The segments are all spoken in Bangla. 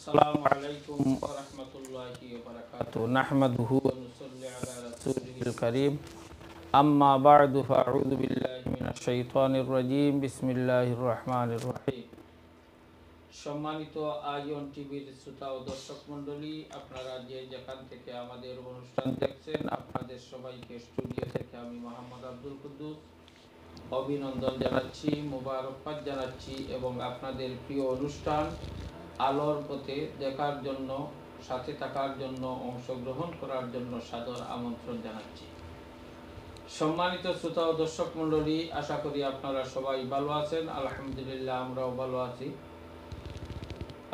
আসসালামু আলাইকুম ওয়া রাহমাতুল্লাহি ওয়া বারাকাতুহু নাহমাদুহু ওয়া নুসাল্লি আলা রাসূলিল কারীম আম্মা বা'দু ফাআউযু বিল্লাহি মিনাশ শাইতানির রাজীম বিসমিল্লাহির রহমানির রহিম। সম্মানিত আইয়ন টিভির শ্রোতা ও দর্শক মণ্ডলী, আপনারা যে যেখান থেকে আমাদের অনুষ্ঠান দেখছেন, আপনাদের সবাইকে স্টুডিও থেকে আমি মোহাম্মদ আব্দুল কুদ্দুস অভিনন্দন জানাচ্ছি, মোবারকবাদ জানাচ্ছি এবং আপনাদের প্রিয় অনুষ্ঠান আলোর পথে দেখার জন্য, সাথে থাকার জন্য, অংশগ্রহণ করার জন্য সাদর আমন্ত্রণ জানাচ্ছি। সম্মানিত শ্রোতা ও দর্শক মণ্ডলী, আশা করি আপনারা সবাই ভালো আছেন। আলহামদুলিল্লাহ, আমরাও ভালো আছি।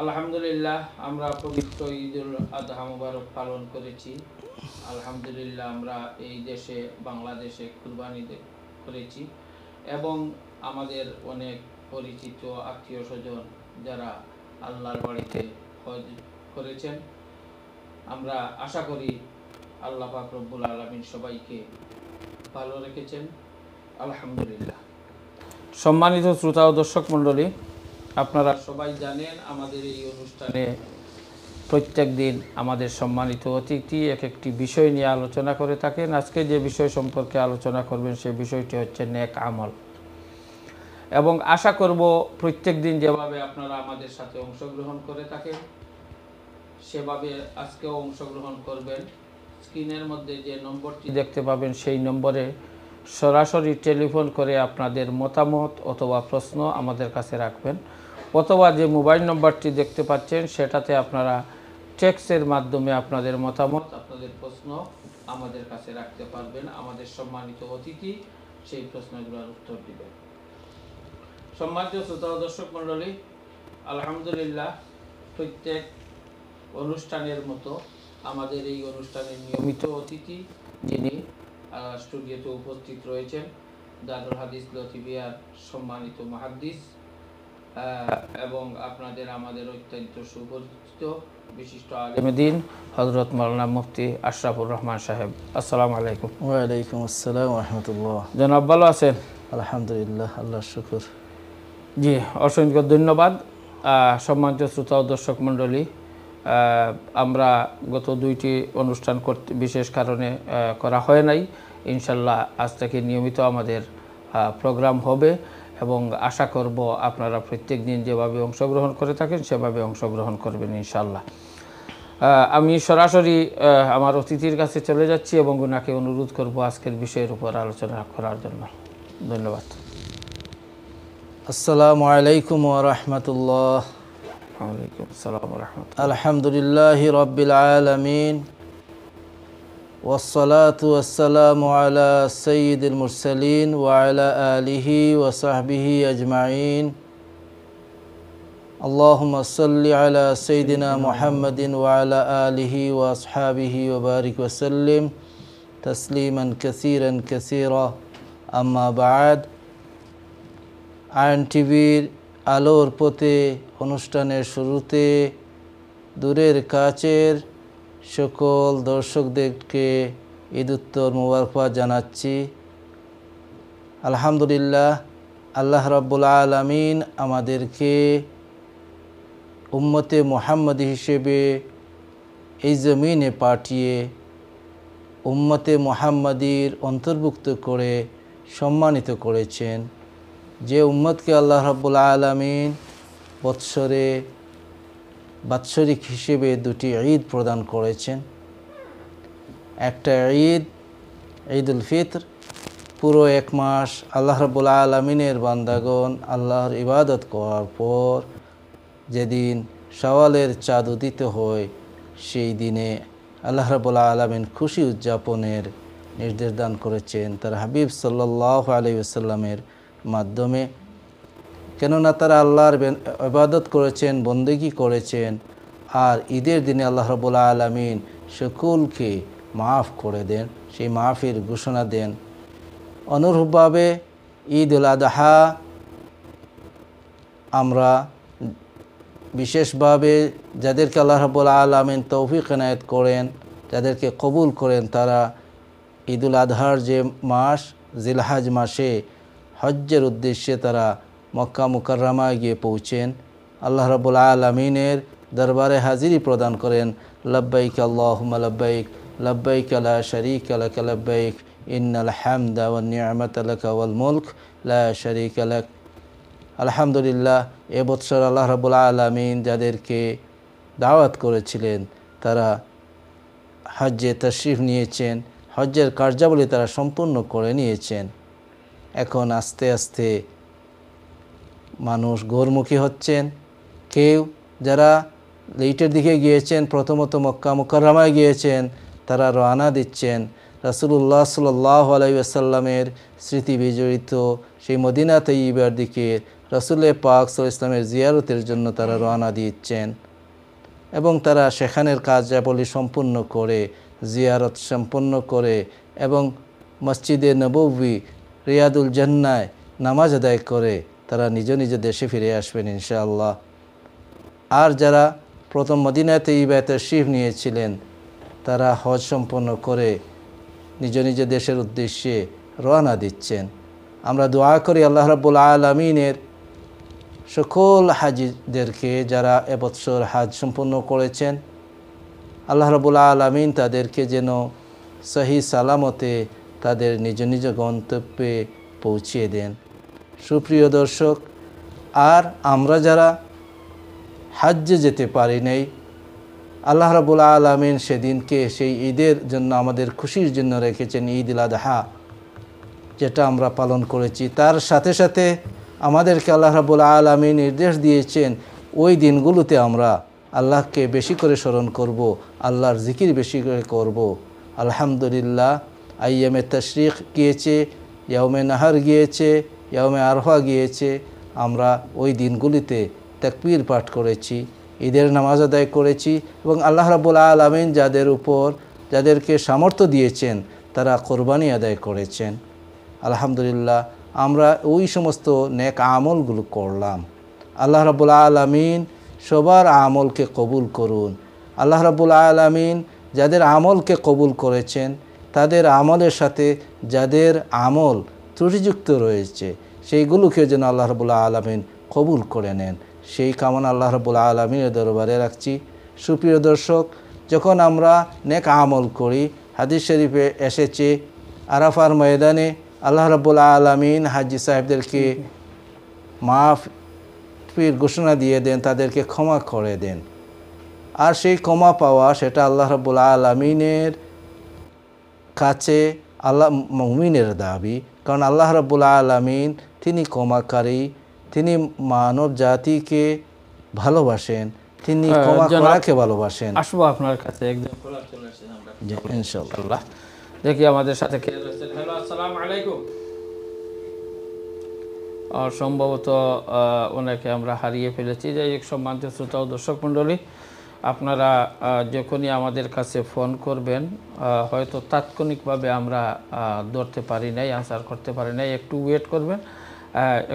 আলহামদুলিল্লাহ, আমরা পবিত্র ঈদুল আজহা মুবারক পালন করেছি। আলহামদুলিল্লাহ, আমরা এই দেশে বাংলাদেশে কুরবানি করেছি এবং আমাদের অনেক পরিচিত আত্মীয় স্বজন যারা আল্লাহর বাড়িতে হজ করেছেন, আমরা আশা করি আল্লাহ পাক রব্বুল আলামিন সবাইকে ভালো রেখেছেন। আলহামদুলিল্লাহ। সম্মানিত শ্রোতা ও দর্শক মণ্ডলী, আপনারা সবাই জানেন আমাদের এই অনুষ্ঠানে প্রত্যেক দিন আমাদের সম্মানিত অতিথি এক একটি বিষয় নিয়ে আলোচনা করে থাকেন। আজকে যে বিষয় সম্পর্কে আলোচনা করবেন সেই বিষয়টি হচ্ছে নেক আমল, এবং আশা করব প্রত্যেক দিন যেভাবে আপনারা আমাদের সাথে অংশগ্রহণ করে থাকেন সেভাবে আজকেও অংশগ্রহণ করবেন। স্ক্রিনের মধ্যে যে নম্বরটি দেখতে পাবেন সেই নম্বরে সরাসরি টেলিফোন করে আপনাদের মতামত অথবা প্রশ্ন আমাদের কাছে রাখবেন, অথবা যে মোবাইল নম্বরটি দেখতে পাচ্ছেন সেটাতে আপনারা টেক্সটের মাধ্যমে আপনাদের মতামত, আপনাদের প্রশ্ন আমাদের কাছে রাখতে পারবেন। আমাদের সম্মানিত অতিথি সেই প্রশ্নগুলোর উত্তর দিবেন। সম্মানিত শ্রোতা ও দর্শক মণ্ডলী, আলহামদুলিল্লাহ, প্রত্যেক অনুষ্ঠানের মতো আমাদের এই অনুষ্ঠানের নিয়মিত অতিথি যিনি স্টুডিওতে উপস্থিত রয়েছেন, দারুল হাদিস লতিফিয়ার সম্মানিত মুহাদ্দিস এবং আমাদের অত্যন্ত সুপরিচিত বিশিষ্ট আলেমে দ্বীন হযরত মাওলানা মুফতি আশরাফুর রহমান সাহেব। আসসালামু আলাইকুম। ওয়া আলাইকুম আসসালাম ওয়া রাহমাতুল্লাহ। জনাব ভালো আছেন? আলহামদুলিল্লাহ, আল্লাহর শুকর। জি, অসংখ্য ধন্যবাদ। সম্মানিত শ্রোতা ও দর্শক মণ্ডলী, আমরা গত দুইটি অনুষ্ঠান করতে বিশেষ কারণে করা হয় নাই। ইনশাল্লাহ আজ থেকে নিয়মিত আমাদের প্রোগ্রাম হবে এবং আশা করব আপনারা প্রত্যেক দিন যেভাবে অংশগ্রহণ করে থাকেন সেভাবে অংশগ্রহণ করবেন ইনশাল্লাহ। আমি সরাসরি আমার অতিথির কাছে চলে যাচ্ছি এবং ওনাকে অনুরোধ করব আজকের বিষয়ের উপর আলোচনা করার জন্য। ধন্যবাদ। আসসালামু আলাইকুম ওয়া রাহমাতুল্লাহ। ওয়ালাইকুম আসসালাম ওয়া রাহমাতুল্লাহ। আলহামদুলিল্লাহি রাব্বিল আলামিন ওয়াসসালাতু ওয়াসসালামু আলা সাইয়্যিদিল মুরসালিন ওয়া আলা আলিহি ওয়া সাহবিহি আজমাইন। আল্লাহুম্মা সাল্লি আলা সাইয়্যিদিনা মুহাম্মাদিন ওয়া আলা আলিহি ওয়া আসহাবিহি ওয়া বারিক ওয়া সাল্লিম তাসলিমান কাসীরান কাসীরা। আম্মা বা'দ। আইন টিভির আলোর পথে অনুষ্ঠানের শুরুতে দূরের কাছের সকল দর্শকদেরকে ঈদুত্তর মোবারকবাদ জানাচ্ছি। আলহামদুলিল্লাহ, আল্লাহ রাব্বুল আলামিন আমাদেরকে উম্মতে মুহাম্মদী হিসেবে এই জমিনে পাঠিয়ে উম্মতে মুহাম্মদীর অন্তর্ভুক্ত করে সম্মানিত করেছেন। যে উম্মতকে আল্লাহ রাব্বুল আলামিন বাৎসরিক হিসেবে দুটি ঈদ প্রদান করেছেন। একটা ঈদ ঈদুল ফিতর, পুরো এক মাস আল্লাহ রাব্বুল আলামিনের বান্দাগণ আল্লাহর ইবাদত করার পর যেদিন শাওয়ালের চাঁদ উদিত হয় সেই দিনে আল্লাহ রাব্বুল আলামিন খুশি উদযাপনের নির্দেশ দান করেছেন তার হাবিব সাল্লাল্লাহু আলাইহি ওয়াসাল্লামের মাধ্যমে। কেননা তারা আল্লাহর ইবাদত করেছেন, বন্দেগী করেছেন, আর ঈদের দিনে আল্লাহ রাব্বুল আলামিন সকলকে মাফ করে দেন, সেই মাফের ঘোষণা দেন। অনুরূপভাবে ঈদুল আযহা আমরা বিশেষভাবে যাদেরকে আল্লাহ রাব্বুল আলামিন তৌফিক এনায়েত করেন, যাদেরকে কবুল করেন, তারা ঈদুল আযহার যে মাস জিলহজ মাসে হজ্জের উদ্দেশ্যে তারা মক্কা মুকাররমায় গিয়ে পৌঁছেন। আল্লাহ রাব্বুল আলামিনের দরবারে হাজিরি প্রদান করেন। লব্বাইক আল্লাহুম্মা লব্বাইক, লব্বাইক লা শারীকা লাক লব্বাইক, ইন্নাল হামদা ওয়ান নি'মাতা লাকা ওয়াল মুলক লা শারীকা লাক। আলহামদুলিল্লাহ, এবছর আল্লাহ রাব্বুল আলামিন যাদেরকে দাওয়াত করেছিলেন তারা হজ্জে তাশরিফ নিয়েছেন, হজ্জের কার্যাবলী তারা সম্পূর্ণ করে নিয়েছেন। এখন আস্তে আস্তে মানুষ গোরমুখী হচ্ছেন। কেউ যারা লেটের দিকে গিয়েছেন, প্রথমত মক্কা মুকাররমায় গিয়েছেন, তারা রওনা দিচ্ছেন রাসূলুল্লাহ সাল্লাল্লাহু আলাইহি ওয়াসাল্লামের স্মৃতি বিজড়িত সেই মদিনা তৈয়্যিবার দিকে রাসূল পাক সাল্লাল্লাহু আলাইহি ওয়াসাল্লামের জিয়ারতের জন্য তারা রওনা দিচ্ছেন এবং তারা সেখানের কার্যাবলী সম্পূর্ণ করে, জিয়ারত সম্পন্ন করে এবং মসজিদে নববী রিয়াদুল জান্নায় নামাজ আদায় করে তারা নিজ নিজ দেশে ফিরে আসবেন ইনশাআল্লাহ। আর যারা প্রথম মদিনাতে তৈয়্যিবায় তাশরিফ নিয়েছিলেন তারা হজ সম্পন্ন করে নিজ নিজ দেশের উদ্দেশ্যে রওনা দিচ্ছেন। আমরা দোয়া করি আল্লাহ রাব্বুল আলামিনের সকল হাজিদেরকে যারা এবছর হজ সম্পন্ন করেছেন, আল্লাহ রাব্বুল আলামিন তাদেরকে যেন সহি সালামতে তাদের নিজ নিজ গন্তব্যে পৌঁছিয়ে দেন। সুপ্রিয় দর্শক, আর আমরা যারা হজ্জে যেতে পারি নাই, আল্লাহ রাব্বুল আলামিন সেদিনকে সেই ঈদের জন্য আমাদের খুশির জন্য রেখেছেন ঈদুল আযহা, যেটা আমরা পালন করেছি। তার সাথে সাথে আমাদেরকে আল্লাহ রাব্বুল আলামিন নির্দেশ দিয়েছেন ওই দিনগুলোতে আমরা আল্লাহকে বেশি করে স্মরণ করব, আল্লাহর জিকির বেশি করে করব। আলহামদুলিল্লাহ, আইয়ামে তাশরিক গিয়েছে, ইয়াউমে নাহার গিয়েছে, ইয়াউমে আরফা গিয়েছে। আমরা ওই দিনগুলিতে তাকবীর পাঠ করেছি, ঈদের নামাজ আদায় করেছি এবং আল্লাহ রাব্বুল আলামিন যাদেরকে সামর্থ্য দিয়েছেন তারা কোরবানি আদায় করেছেন। আলহামদুলিল্লাহ, আমরা ওই সমস্ত নেক আমলগুলো করলাম। আল্লাহ রাব্বুল আলামিন সবার আমলকে কবুল করুন। আল্লাহ রাব্বুল আলামিন যাদের আমলকে কবুল করেছেন তাদের আমলের সাথে যাদের আমল ত্রুটিযুক্ত রয়েছে সেইগুলোকে যেন আল্লাহ রাব্বুল আলামিন কবুল করে নেন, সেই কামনা আল্লাহ রাব্বুল আলামিনের দরবারে রাখছি। সুপ্রিয় দর্শক, যখন আমরা নেক আমল করি, হাদিস শরীফে এসেছে আরাফার ময়দানে আল্লাহ রাব্বুল আলামিন হাজি সাহেবদেরকে মাফির ঘোষণা দিয়ে দেন, তাদেরকে ক্ষমা করে দেন। আর সেই ক্ষমা পাওয়া সেটা আল্লাহ রাব্বুল আলামিনের কাছে আল্লাহ মুমিনের দাবি, কারণ আল্লাহ রাব্বুল আলামিন তিনি ক্ষমাকারী, তিনি মানব জাতিকে ভালোবাসেন, তিনি ক্ষমা করাকে ভালোবাসেন। আসবো আপনার কাছে একদম খোলা চলে আসেন আমরা ইনশাআল্লাহ। দেখি আমাদের সাথে কে রয়েছেন। হ্যালো, আসসালামু আলাইকুম। সম্ভবত ওনাকে আমরা হারিয়ে ফেলেছি। যাই হোক, সম্মানিত শ্রোতা ও দর্শক মণ্ডলী, আপনারা যখনই আমাদের কাছে ফোন করবেন, হয়তো তাৎক্ষণিকভাবে আমরা ধরতে পারি নাই, আনসার করতে পারি নাই, একটু ওয়েট করবেন,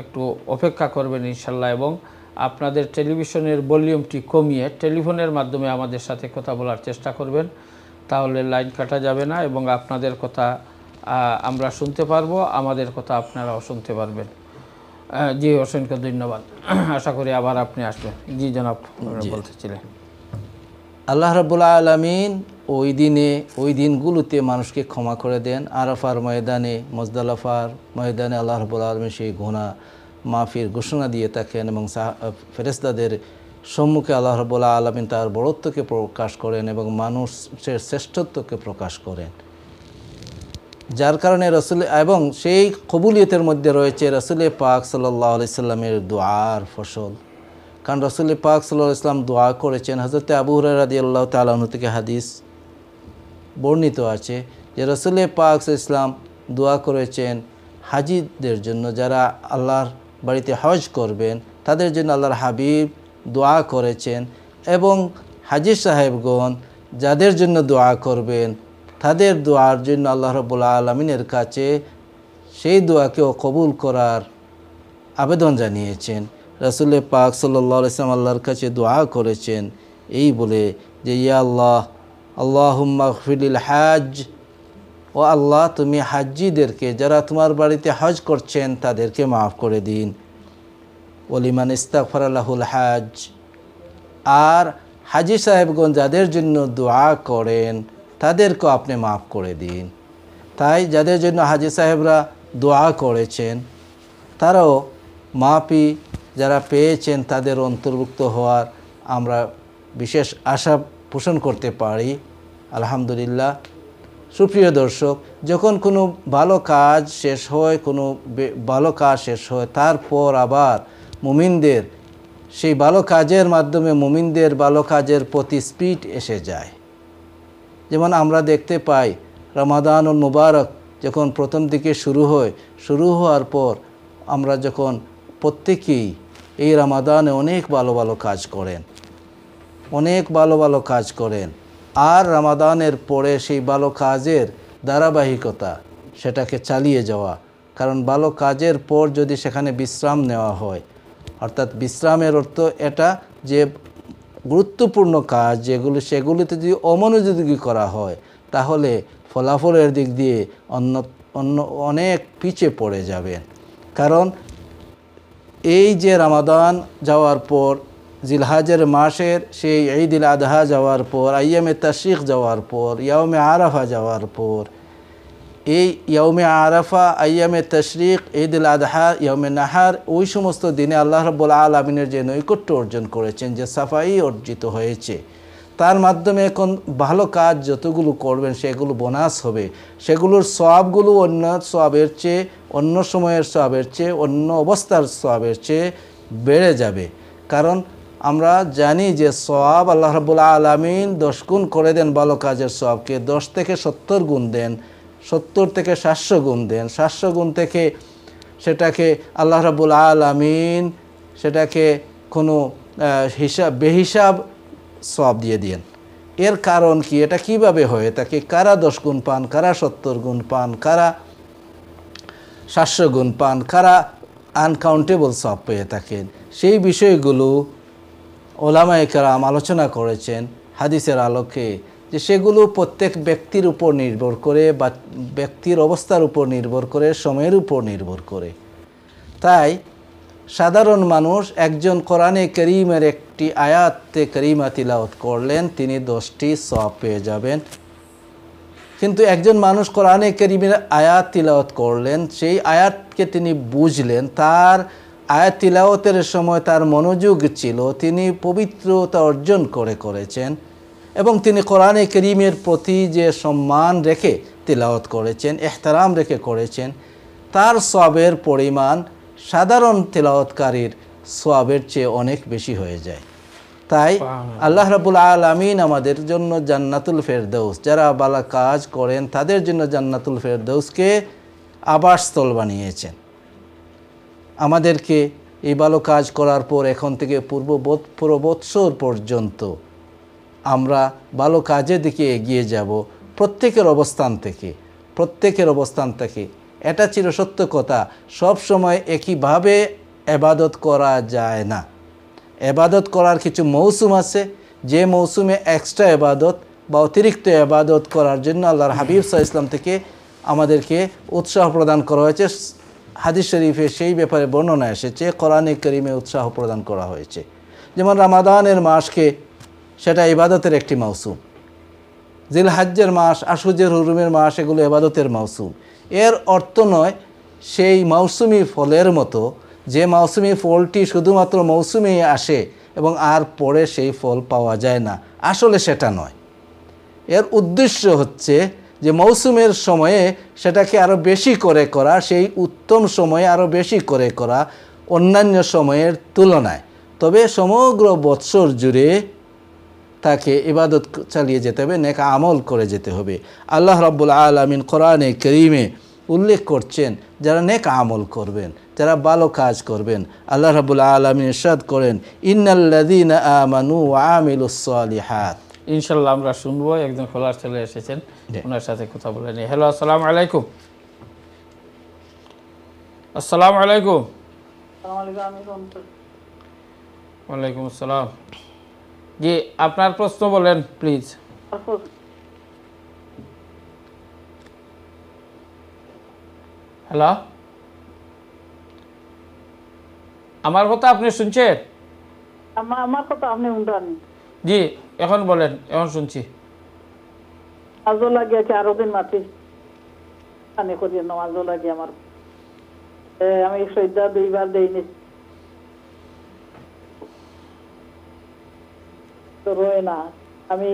একটু অপেক্ষা করবেন ইনশাল্লাহ। এবং আপনাদের টেলিভিশনের ভলিউমটি কমিয়ে টেলিফোনের মাধ্যমে আমাদের সাথে কথা বলার চেষ্টা করবেন, তাহলে লাইন কাটা যাবে না এবং আপনাদের কথা আমরা শুনতে পারবো, আমাদের কথা আপনারাও শুনতে পারবেন। জি, অসংখ্য ধন্যবাদ। আশা করি আবার আপনি আসবেন। জি জনাব, বলতেছিলেন। আল্লাহ রাব্বুল আলামিন ওই দিনগুলোতে মানুষকে ক্ষমা করে দেন। আরাফার ময়দানে, মুজদালিফার ময়দানে আল্লাহ রাব্বুল আলামিন সেই গুনাহ মাফির ঘোষণা দিয়ে থাকেন এবং ফেরেশতাদের সম্মুখে আল্লাহ রাব্বুল আলামিন তার বড়ত্বকে প্রকাশ করেন এবং মানুষের শ্রেষ্ঠত্বকে প্রকাশ করেন, যার কারণে রাসূল এবং সেই কবুলিয়তের মধ্যে রয়েছে রাসূল পাক সাল্লাল্লাহু আলাইহি সাল্লামের দোয়ার ফসল। কারণ রাসূল পাক সাল্লাল্লাহু আলাইহি সাল্লাম দোয়া করেছেন। হযরত আবু হুরায়রা রাদিয়াল্লাহু তাআলা আনহু থেকে হাদিস বর্ণিত আছে যে রাসূল পাক সাল্লাল্লাহু আলাইহি সাল্লাম দোয়া করেছেন হাজিদের জন্য, যারা আল্লাহর বাড়িতে হজ করবেন তাদের জন্য আল্লাহর হাবিব দোয়া করেছেন এবং হাজি সাহেবগণ যাদের জন্য দোয়া করবেন তাদের দোয়ার জন্য আল্লাহ রাব্বুল আলামিনের কাছে সেই দোয়াকেও কবুল করার আবেদন জানিয়েছেন। রাসূল পাক সাল্লাল্লাহু আলাইহি ওয়াসাল্লাম আল্লাহর কাছে দোয়া করেছেন এই বলে যে, ইয়া আল্লাহ, আল্লাহুম্মা গফির লিল হাজ, ও আল্লাহ তুমি হাজ্জিদেরকে যারা তোমার বাড়িতে হজ করছেন তাদেরকে মাফ করে দিন। ওলিমান ইস্তাগফারা লাহুল হাজ, আর হাজি সাহেবগণ যাদের জন্য দোয়া করেন তাদেরকেও আপনি মাফ করে দিন। তাই যাদের জন্য হাজি সাহেবরা দোয়া করেছেন তারাও মাফি যারা পেয়েছেন তাদের অন্তর্ভুক্ত হওয়ার আমরা বিশেষ আশা পোষণ করতে পারি। আলহামদুলিল্লাহ। সুপ্রিয় দর্শক, যখন কোনো ভালো কাজ শেষ হয়, তারপর আবার মুমিনদের সেই ভালো কাজের মাধ্যমে মুমিনদের ভালো কাজের প্রতি স্পিড এসে যায়। যেমন আমরা দেখতে পাই রমাদানুল মুবারক যখন প্রথম দিকে শুরু হওয়ার পর আমরা যখন প্রত্যেকেই এই রমাদানে অনেক ভালো ভালো কাজ করেন, আর রমাদানের পরে সেই ভালো কাজের ধারাবাহিকতা সেটাকে চালিয়ে যাওয়া। কারণ ভালো কাজের পর যদি সেখানে বিশ্রাম নেওয়া হয়, অর্থাৎ বিশ্রামের অর্থ এটা যে গুরুত্বপূর্ণ কাজ সেগুলিতে যদি অমনোযোগী করা হয় তাহলে ফলাফলের দিক দিয়ে অনেক পিছিয়ে পড়ে যাবেন। কারণ এই যে রমাদান যাওয়ার পর, জিলহাজের মাসের সেই ঈদুল আযহা যাওয়ার পর, আইয়ামে তাশরিক যাওয়ার পর, ইয়াউমে আরাফা যাওয়ার পর, এই ইয়াউমে আরাফা, আইয়ামে তাশরিক, ঈদুল আযহা, ইয়াউমে নাহার, ওই সমস্ত দিনে আল্লাহ রাব্বুল আলামিনের যে নৈকট্য অর্জন করেছেন, যে সাফাই অর্জিত হয়েছে, তার মাধ্যমে এখন ভালো কাজ যতগুলো করবেন সেগুলো বোনাস হবে। সেগুলোর সওয়াবগুলো অন্য সওয়াবের চেয়ে, অন্য সময়ের সওয়াবের চেয়ে, অন্য অবস্থার সওয়াবের চেয়ে বেড়ে যাবে। কারণ আমরা জানি যে সওয়াব আল্লাহ রাব্বুল আলামিন 10 গুণ করে দেন ভালো কাজের সওয়াবকে, 10 থেকে 70 গুণ দেন, 70 থেকে 700 গুণ দেন, 700 গুণ থেকে সেটাকে আল্লাহ রাব্বুল আলামিন সেটাকে কোনো বেহিসাব সওয়াব দিয়ে দেন। এর কারণ কি? এটা কিভাবে হয়? তাকে কারা 10 গুণ পান, কারা 70 গুণ পান, কারা 700 গুণ পান, কারা আনকাউন্টেবল সওয়াব পেয়ে থাকেন, সেই বিষয়গুলো ওলামায়ে কেরাম আলোচনা করেছেন হাদিসের আলোকে, যে সেগুলো প্রত্যেক ব্যক্তির উপর নির্ভর করে, বা ব্যক্তির অবস্থার উপর নির্ভর করে, সময়ের উপর নির্ভর করে। তাই সাধারণ মানুষ একজন কোরআনে কারীমের একটি আয়াতে কারীমা তিলাওয়াত করলেন, তিনি 10টি সওয়াব পেয়ে যাবেন। কিন্তু একজন মানুষ কোরআনে কারীমের আয়াত তিলাওয়াত করলেন, সেই আয়াতকে তিনি বুঝলেন, তার আয়াত তিলাওয়াতের সময় তার মনোযোগ ছিল, তিনি পবিত্রতা অর্জন করেছেন, এবং তিনি কোরআনে কারীমের প্রতি যে সম্মান রেখে তিলাওয়াত করেছেন, ইহতারাম রেখে করেছেন, তার সওয়াবের পরিমাণ সাধারণ তিলাওয়াতকারীর সওয়াবের চেয়ে অনেক বেশি হয়ে যায়। তাই আল্লাহ রাব্বুল আলামিন আমাদের জন্য জান্নাতুল ফেরদৌস, যারা ভালো কাজ করেন তাদের জন্য জান্নাতুল ফেরদৌসকে আবাসস্থল বানিয়েছেন। আমাদেরকে এই ভালো কাজ করার পর এখন থেকে পুরো বৎসর পর্যন্ত আমরা ভালো কাজের দিকে এগিয়ে যাব, প্রত্যেকের অবস্থান থেকে। এটা ছিল সত্য কথা। সব সময় একইভাবে ইবাদত করা যায় না। ইবাদত করার কিছু মৌসুম আছে, যে মৌসুমে এক্সট্রা ইবাদত বা অতিরিক্ত ইবাদত করার জন্য আল্লাহর হাবিব সাল্লাল্লাহু আলাইহি ওয়াসাল্লাম থেকে আমাদেরকে উৎসাহ প্রদান করা হয়েছে। হাদিস শরীফে সেই ব্যাপারে বর্ণনা এসেছে, কোরআনে কারীমে উৎসাহ প্রদান করা হয়েছে। যেমন রমাদানের মাসকে সেটা ইবাদতের একটি মৌসুম, জিলহজ্জের মাস, আশুজের হুরুমের মাস, এগুলো ইবাদতের মৌসুম। এর অর্থ নয় সেই মৌসুমি ফলের মতো যে মৌসুমি ফলটি শুধুমাত্র মৌসুমেই আসে এবং আর পরে সেই ফল পাওয়া যায় না, আসলে সেটা নয়। এর উদ্দেশ্য হচ্ছে যে মৌসুমের সময়ে সেটাকে আরও বেশি করে করা, সেই উত্তম সময়ে আরও বেশি করে করা অন্যান্য সময়ের তুলনায়। তবে সমগ্র বৎসর জুড়ে তাকে ইবাদত চালিয়ে যেতে হবে, নেক আমল করে যেতে হবে। আল্লাহ রাব্বুল আলামিন কোরআনে কারীমে উল্লেখ করছেন যারা নেক আমল করবেন, যারা ভালো কাজ করবেন। আল্লাহ রাব্বুল আলামিন ইরশাদ করেন, ইন্নাল্লাযীনা আমানু ওয়া আমিলুস সালিহাত। ইনশাআল্লাহ আমরা শুনবো। একজন খোলার চলে এসেছেন, ওনার সাথে কথা বলে নিই। হ্যালো, আসসালামু আলাইকুম। আসসালামু আলাইকুম। ওয়ালাইকুম আসসালাম। জি, আপনার প্রশ্ন বলেন প্লিজ। হ্যালো, আমার কথা আপনি শুনছেন? আমার কথা আপনি শুনতেন? জি এখন বলেন, এখন শুনছি। আজও লাগে আছে, আরো দিন মাতি পানি করিয়ে নামাজও লাগে আমার। আমি সৈদা 2বার দেইনি, তো রয়ে না। আমি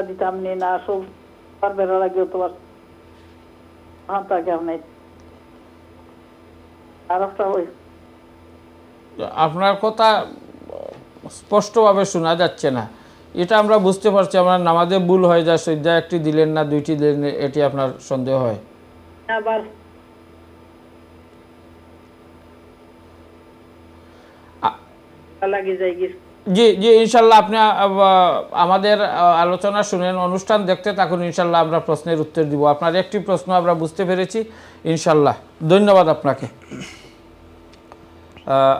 দিতাম নি না, সব বেড়া লাগে তোমার থাকে আপনি আর একটা ওই আপনার কথা স্পষ্টভাবে শোনা যাচ্ছে না। এটা আমরা বুঝতে পারছি, আমার নামাজে ভুল হয়ে যায়, সজ্জা একটি দিলেন না, 2টি দিলেন, এটি আপনার সন্দেহ হয়। আবার লাগে যাই গিয়ে। জি জি ইনশাল্লাহ আপনি আমাদের আলোচনা শুনেন, অনুষ্ঠান দেখতে থাকুন, ইনশাল্লাহ আমরা প্রশ্নের উত্তর দিব। আপনার একটি প্রশ্ন আমরা বুঝতে পেরেছি ইনশাল্লাহ। ধন্যবাদ আপনাকে।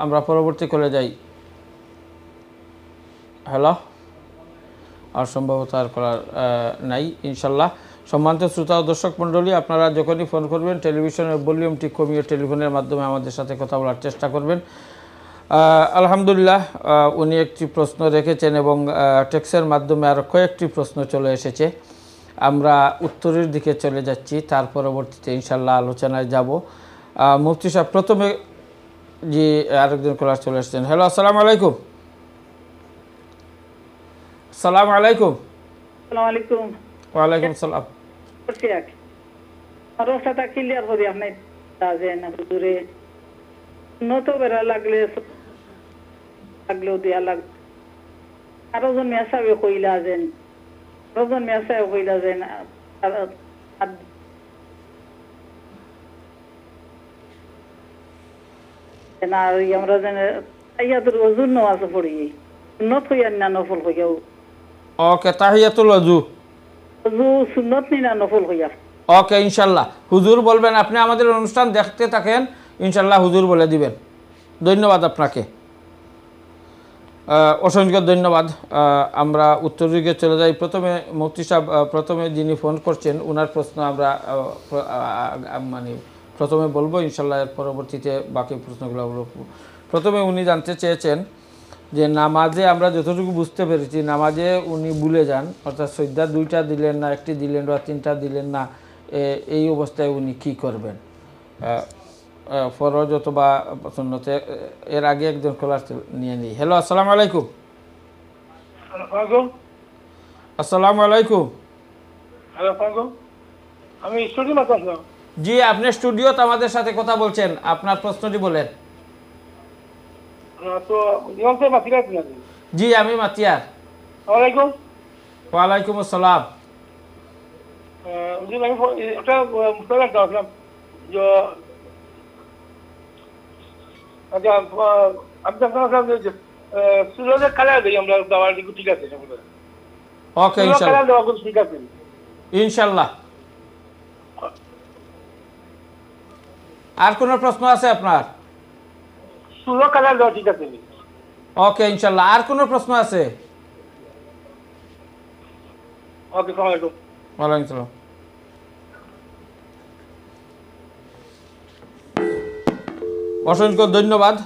আমরা পরবর্তী কলে যাই। হ্যালো, আর সম্ভবত আর করার নাই ইনশাল্লাহ। সম্মানিত শ্রোতা ও দর্শক মণ্ডলী, আপনারা যখনই ফোন করবেন টেলিভিশনের ভলিউমটি কমিয়ে টেলিফোনের মাধ্যমে আমাদের সাথে কথা বলার চেষ্টা করবেন। আলহামদুলিল্লাহ, উনি একটি প্রশ্ন রেখেছেন এবং টেক্সের মাধ্যমে আরও কয়েকটি প্রশ্ন চলে এসেছে। আমরা উত্তরের দিকে চলে যাচ্ছি, তার পরবর্তীতে ইনশাল্লাহ আলোচনায় যাব। মুফতি সাহেব প্রথমে, জি আরেকজন কলার চলে এসেছেন। হ্যালো, আসসালামু আলাইকুম। আসসালামু আলাইকুম। আসসালামু আলাইকুম। ওয়ালাইকুম সালাম। আরো সাথে ক্লিয়ার করি আপনি না হুজুরে নত বেড়া লাগলেও দেয়া লাগ আরো জন মেসাবে কইলা যেন, আরো জন মেসাবে কইলা যেন না আমরা যেন তাইয়াতুর ওজুর নামাজ পড়ি সুন্নত হইয়া না নফল হইয়াও। ওকে, তাহিয়াতুল ওযু। ওযু সুন্নত নি না নফল হইয়া। ওকে ইনশাল্লাহ হুজুর বলবেন। আপনি আমাদের অনুষ্ঠান দেখতে থাকেন, ইনশাল্লাহ হুজুর বলে দিবেন। ধন্যবাদ আপনাকে, অসংখ্য ধন্যবাদ। আমরা উত্তর দিকে চলে যাই। প্রথমে মুফতি সাহেব, প্রথমে যিনি ফোন করছেন ওনার প্রশ্ন আমরা মানে প্রথমে বলবো, ইনশাল্লাহ এর পরবর্তীতে বাকি প্রশ্নগুলো বলব। প্রথমে উনি জানতে চেয়েছেন যে নামাজে আমরা যতটুকু বুঝতে পেরেছি, নামাজে উনি ভুলে যান, অর্থাৎ সজ্জা 2টা দিলেন না, 1টি দিলেন বা 3টা দিলেন না, এই অবস্থায় উনি কি করবেন? ফরজ অথবা সুন্নতে। এর আগে একজন কলার নিয়ে নিই। হ্যালো, আসসালামু আলাইকুম। আসসালামু আলাইকুম। আমি স্টুডিও মাত্র আসলাম। জি, আপনি স্টুডিওতে আমাদের সাথে কথা বলছেন, আপনার প্রশ্নটি বলেন। তো ইমাম সাহেব মাতিরা আছেন? জি, আমি মাতিয়ার। ওয়ালাইকুম। ওয়ালাইকুম আসসালাম। জি, আমি একটা মুসলমান আসলাম যে আচ্ছা আমি জানতে আসলাম যে সুরজের কালার দিই আমরা দেওয়ার দিকে ঠিক আছে? ওকে ইনশাআল্লাহ, দেওয়া ঠিক আছে ইনশাআল্লাহ। আর কোনো প্রশ্ন আছে আপনার? সুরো কালার দেওয়া ঠিক আছে? ওকে ইনশাআল্লাহ। আর কোনো প্রশ্ন আছে? ওকে, আসসালামু আলাইকুম। ওয়ালাইকুম আসসালাম। অসংখ্য ধন্যবাদ।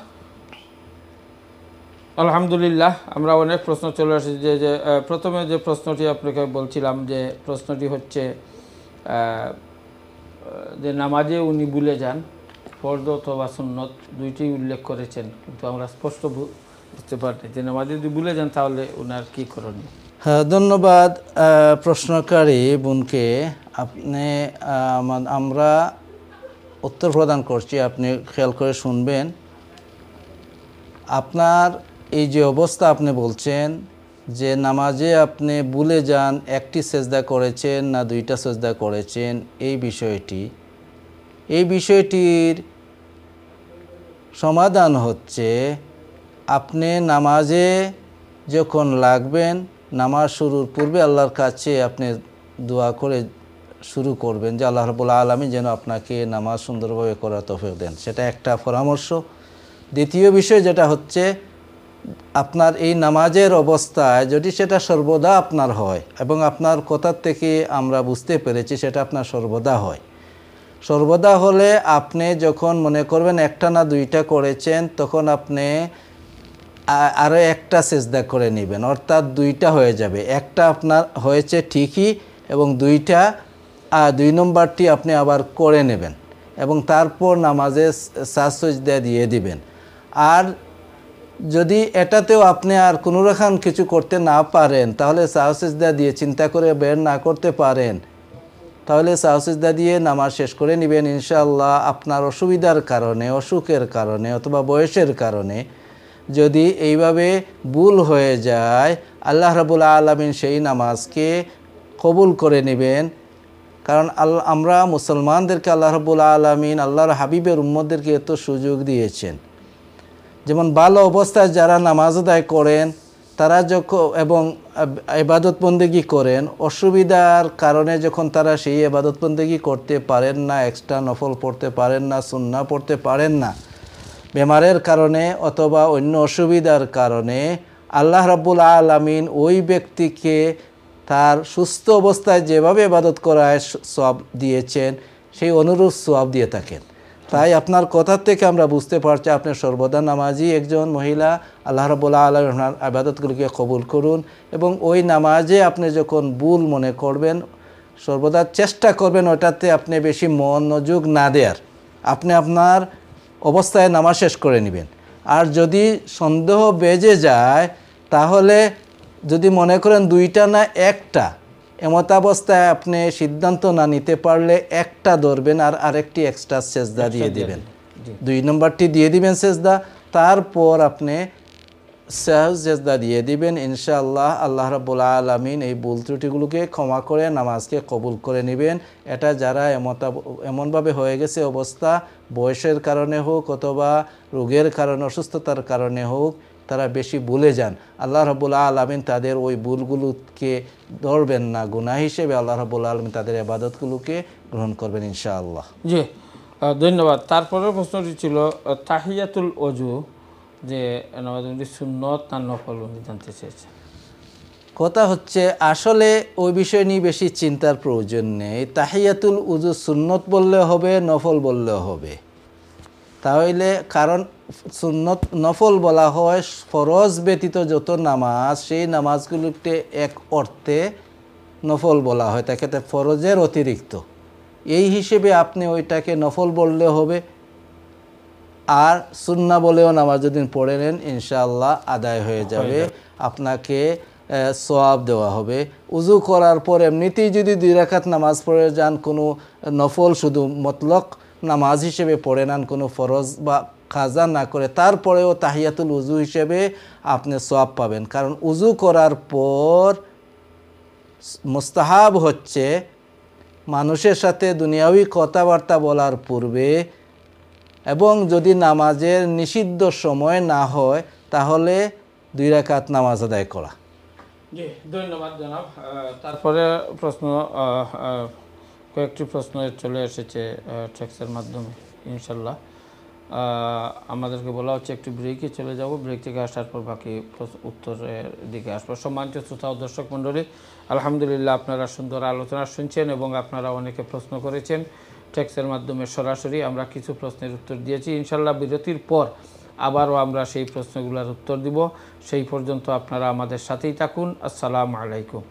আলহামদুলিল্লাহ, আমরা অনেক প্রশ্ন চলে এসেছি। যে প্রথমে যে প্রশ্নটি আপনাকে বলছিলাম, যে প্রশ্নটি হচ্ছে যে নামাজে উনি ভুলে যান, ফরজ অথবা সুন্নত 2টি উল্লেখ করেছেন, কিন্তু আমরা স্পষ্ট বুঝতে পারি যে নামাজে যদি ভুলে যান তাহলে ওনার কী করণীয়। হ্যাঁ, ধন্যবাদ প্রশ্নকারী বোনকে। আপনি আমরা উত্তর প্রদান করছি, আপনি খেয়াল করে শুনবেন। আপনার এই যে অবস্থা আপনি বলছেন যে নামাজে আপনি ভুলে যান, 1টি সেজদা করেছেন না 2টা সেজদা করেছেন, এই বিষয়টির সমাধান হচ্ছে আপনি নামাজে যখন লাগবেন, নামাজ শুরুর পূর্বে আল্লাহর কাছে আপনি দোয়া করে শুরু করবেন যে আল্লাহ রাব্বুল আলামিন যেন আপনাকে নামাজ সুন্দরভাবে করার তৌফিক দেন। সেটা একটা পরামর্শ। দ্বিতীয় বিষয় যেটা হচ্ছে, আপনার এই নামাজের অবস্থায় যদি সেটা সর্বদা আপনার হয়, এবং আপনার কথার থেকে আমরা বুঝতে পেরেছি সেটা আপনার সর্বদা হয়, সর্বদা হলে আপনি যখন মনে করবেন 1টা না 2টা করেছেন, তখন আপনি আরও একটা সেজদা করে নেবেন, অর্থাৎ দুইটা হয়ে যাবে। একটা আপনার হয়েছে ঠিকই এবং দুই নম্বরটি আপনি আবার করে নেবেন এবং তারপর নামাজে সাজদা দিয়ে দিবেন। আর যদি এটাতেও আপনি আর কোনো রকম কিছু করতে না পারেন, তাহলে সাজদা দিয়ে চিন্তা করে বের না করতে পারেন, তাহলে সাজদা দিয়ে নামাজ শেষ করে নেবেন। ইনশাআল্লাহ আপনার অসুবিধার কারণে, অসুখের কারণে অথবা বয়সের কারণে যদি এইভাবে ভুল হয়ে যায়, আল্লাহ রাব্বুল আলামিন সেই নামাজকে কবুল করে নেবেন। কারণ আমরা মুসলমানদেরকে আল্লাহ রাব্বুল আলামিন আল্লাহর হাবিবের উম্মতদেরকে এত সুযোগ দিয়েছেন। যেমন ভালো অবস্থায় যারা নামাজ আদায় করেন তারা যখন এবং ইবাদত বন্দেগী করেন, অসুবিধার কারণে যখন তারা সেই ইবাদত বন্দেগী করতে পারেন না, এক্সট্রা নফল পড়তে পারেন না, সুন্নাহ পড়তে পারেন না, বেমারের কারণে অথবা অন্য অসুবিধার কারণে, আল্লাহ রাব্বুল আলামিন ওই ব্যক্তিকে তার সুস্থ অবস্থায় যেভাবে ইবাদত করায় সওয়াব দিয়েছেন সেই অনুরূপ সওয়াব দিয়ে থাকেন। তাই আপনার কথা থেকে আমরা বুঝতে পারছি আপনি সর্বদা নামাজি একজন মহিলা। আল্লাহ রাব্বুল আলামিন আপনার ইবাদতগুলোকে কবুল করুন এবং ওই নামাজে আপনি যখন ভুল মনে করবেন সর্বদা চেষ্টা করবেন ওটাতে আপনি বেশি মনোযোগ না দেওয়ার, আপনি আপনার অবস্থায় নামাজ শেষ করে নেবেন। আর যদি সন্দেহ বেজে যায় তাহলে যদি মনে করেন দুইটা না একটা, এমতাবস্থায় আপনি সিদ্ধান্ত না নিতে পারলে একটা ধরবেন আর আরেকটি এক্সট্রা সেজদা দিয়ে দিবেন, 2 নম্বরটি দিয়ে দিবেন সেজদা, তারপর আপনি সেজদা দিয়ে দিবেন। ইনশাআল্লাহ আল্লাহ রাব্বুল আলামিন এই ভুল ত্রুটিগুলোকে ক্ষমা করে নামাজকে কবুল করে নেবেন। এটা যারা এমনভাবে হয়ে গেছে অবস্থা, বয়সের কারণে হোক অথবা রোগের কারণে, অসুস্থতার কারণে হোক, তারা বেশি ভুলে যান, আল্লাহ রাব্বুল আলামিন তাদের ওই ভুলগুলোকে ধরবেন না, গুনাহ হিসেবে আল্লাহ রাব্বুল আলামিন তাদের ইবাদতগুলোকে গ্রহণ করবেন ইনশাআল্লাহ। জি, ধন্যবাদ। তারপরের প্রশ্নটি ছিল তাহিয়াতুল ওযু, যে নামাজের সুন্নত না নফল উনি জানতে চেয়েছেন। কথা হচ্ছে আসলে ওই বিষয় নিয়ে বেশি চিন্তার প্রয়োজন নেই। তাহিয়াতুল ওযু সুন্নত বললে হবে, নফল বললে হবে, তাহলে কারণ সুন্নত নফল বলা হয় ফরজ ব্যতীত যত নামাজ, সেই নামাজগুলোকে এক অর্থে নফল বলা হয়, তাকে ফরজের অতিরিক্ত, এই হিসেবে আপনি ওইটাকে নফল বললে হবে। আর সুন্নাহ বলেও নামাজ যদি পড়ে নেন ইনশাআল্লাহ আদায় হয়ে যাবে, আপনাকে সওয়াব দেওয়া হবে। উজু করার পর এমনিতেই যদি 2 রাকাত নামাজ পড়ে যান, কোনো নফল শুধু মতলক নামাজ হিসেবে পড়ে নেন, কোনো ফরজ বা কাজা না করে, তারপরেও তাহিয়াতুল উজু হিসেবে আপনি সওয়াব পাবেন। কারণ উজু করার পর মুস্তাহাব হচ্ছে মানুষের সাথে দুনিয়াবি কথাবার্তা বলার পূর্বে এবং যদি নামাজের নিষিদ্ধ সময় না হয় তাহলে 2 রাকাত নামাজ আদায় করা। জি, ধন্যবাদ জনাব। তারপরে প্রশ্ন, কয়েকটি প্রশ্ন চলে এসেছে টেক্সটের মাধ্যমে। ইনশাল্লাহ আমাদেরকে বলা হচ্ছে একটু ব্রেকে চলে যাব, ব্রেক থেকে আসার পর বাকি উত্তরের দিকে আসবো। সম্মানিত শ্রোতা ও দর্শক মণ্ডলী, আলহামদুলিল্লাহ আপনারা সুন্দর আলোচনা শুনছেন এবং আপনারা অনেকে প্রশ্ন করেছেন টেক্সটের মাধ্যমে সরাসরি। আমরা কিছু প্রশ্নের উত্তর দিয়েছি। ইনশাল্লাহ বিরতির পর আবারও আমরা সেই প্রশ্নগুলোর উত্তর দিব। সেই পর্যন্ত আপনারা আমাদের সাথেই থাকুন। আসসালামু আলাইকুম।